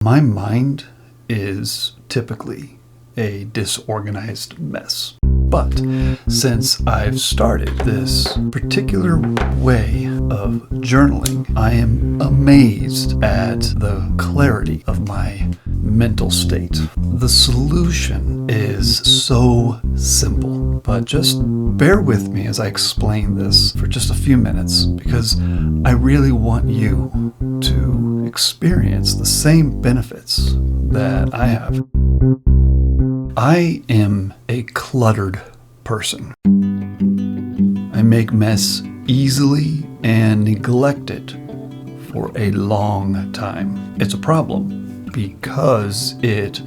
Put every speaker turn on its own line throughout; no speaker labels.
My mind is typically a disorganized mess. But since I've started this particular way of journaling, I am amazed at the clarity of my mental state. The solution is so simple, but just bear with me as I explain this for just a few minutes, because I really want you to experience the same benefits that I have. I am a cluttered person. I make mess easily and neglect it for a long time. It's a problem because it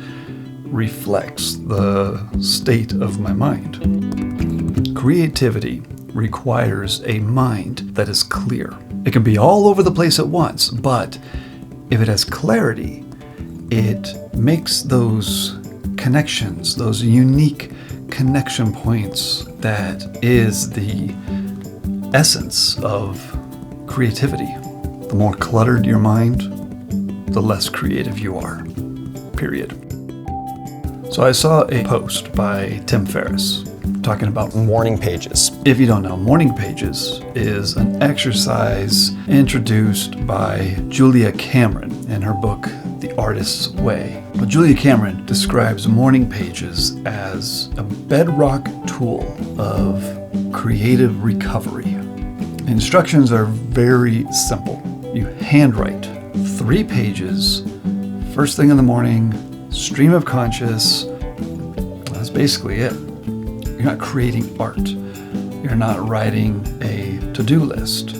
reflects the state of my mind. Creativity requires a mind that is clear. It can be all over the place at once, but if it has clarity, it makes those connections, those unique connection points that is the essence of creativity. The more cluttered your mind, the less creative you are, period. So I saw a post by Tim Ferriss talking about
morning pages.
If you don't know, morning pages is an exercise introduced by Julia Cameron in her book, The Artist's Way. But Julia Cameron describes morning pages as a bedrock tool of creative recovery. Instructions are very simple. You handwrite 3 pages, first thing in the morning, stream of conscious. That's basically it. You're not creating art. You're not writing a to-do list.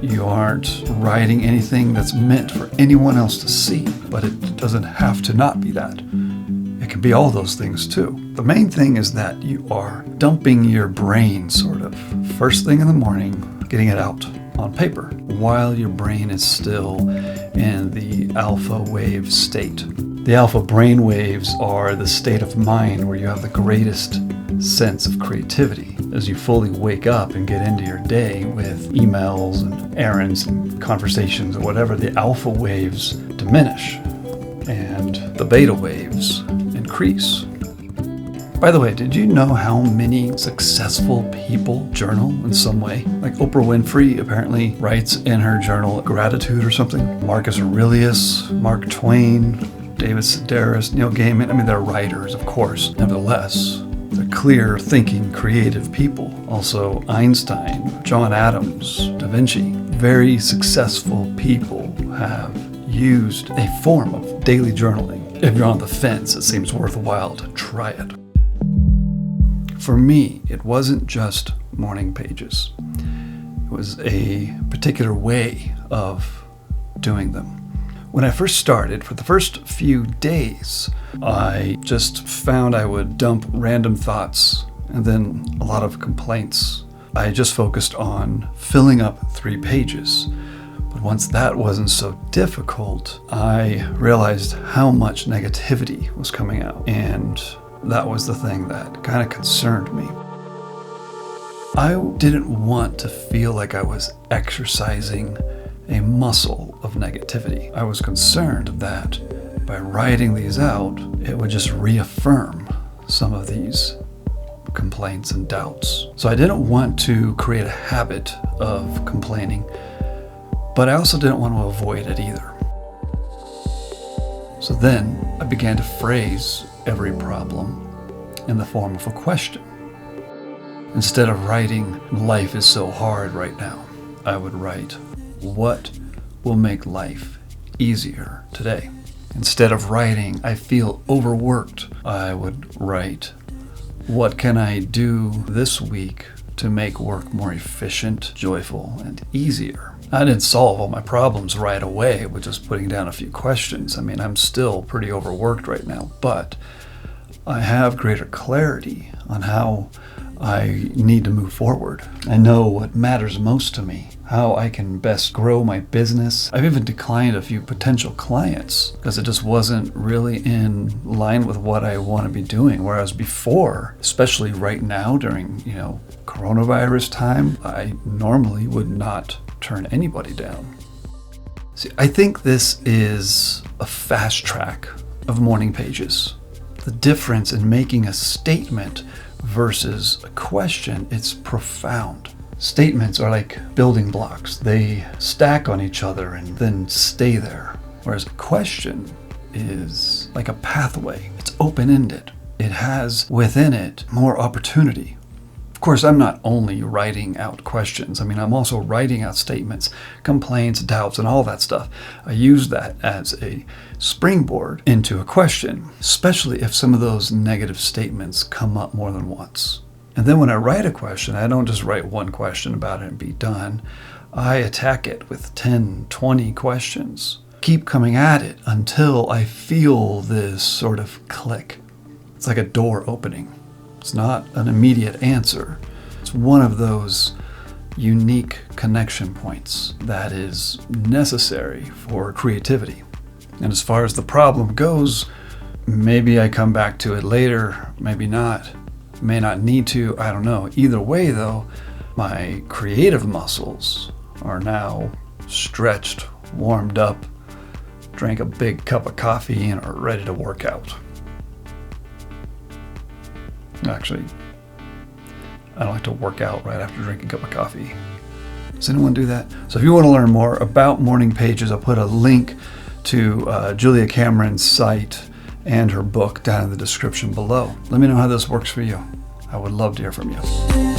You aren't writing anything that's meant for anyone else to see, but it doesn't have to not be that. It can be all those things too. The main thing is that you are dumping your brain sort of first thing in the morning, getting it out on paper while your brain is still in the alpha wave state. The alpha brain waves are the state of mind where you have the greatest sense of creativity as you fully wake up and get into your day with emails and errands and conversations or whatever. The alpha waves diminish and the beta waves increase. By the way, did you know how many successful people journal in some way? Like Oprah Winfrey apparently writes in her journal gratitude or something. Marcus Aurelius, Mark Twain, David Sedaris, Neil Gaiman. I mean, they're writers, of course. Nevertheless, they're clear, thinking, creative people. Also, Einstein, John Adams, Da Vinci. Very successful people have used a form of daily journaling. If you're on the fence, it seems worthwhile to try it. For me, it wasn't just morning pages. It was a particular way of doing them. When I first started, for the first few days, I just found I would dump random thoughts and then a lot of complaints. I just focused on filling up 3 pages. But once that wasn't so difficult, I realized how much negativity was coming out. And that was the thing that kind of concerned me. I didn't want to feel like I was exercising a muscle of negativity. I was concerned that by writing these out, it would just reaffirm some of these complaints and doubts. So I didn't want to create a habit of complaining, but I also didn't want to avoid it either. So then I began to phrase every problem in the form of a question. Instead of writing, "Life is so hard right now," I would write, "What will make life easier today?" Instead of writing, "I feel overworked," I would write, "What can I do this week to make work more efficient, joyful, and easier?" I didn't solve all my problems right away with just putting down a few questions. I mean, I'm still pretty overworked right now, but I have greater clarity on how I need to move forward. I know what matters most to me, how I can best grow my business. I've even declined a few potential clients because it just wasn't really in line with what I want to be doing. Whereas before, especially right now during, coronavirus time, I normally would not turn anybody down. See, I think this is a fast track of morning pages. The difference in making a statement versus a question, it's profound. Statements are like building blocks. They stack on each other and then stay there. Whereas a question is like a pathway. It's open-ended. It has within it more opportunity. Of course, I'm not only writing out questions. I'm also writing out statements, complaints, doubts, and all that stuff. I use that as a springboard into a question, especially if some of those negative statements come up more than once. And then when I write a question, I don't just write one question about it and be done. I attack it with 10, 20 questions. Keep coming at it until I feel this sort of click. It's like a door opening. It's not an immediate answer. It's one of those unique connection points that is necessary for creativity. And as far as the problem goes, maybe I come back to it later, maybe not. May not need to, I don't know. Either way though, my creative muscles are now stretched, warmed up, drank a big cup of coffee, and are ready to work out. Actually, I don't like to work out right after drinking a cup of coffee. Does anyone do that? So if you want to learn more about morning pages, I'll put a link to Julia Cameron's site and her book down in the description below. Let me know how this works for you. I would love to hear from you.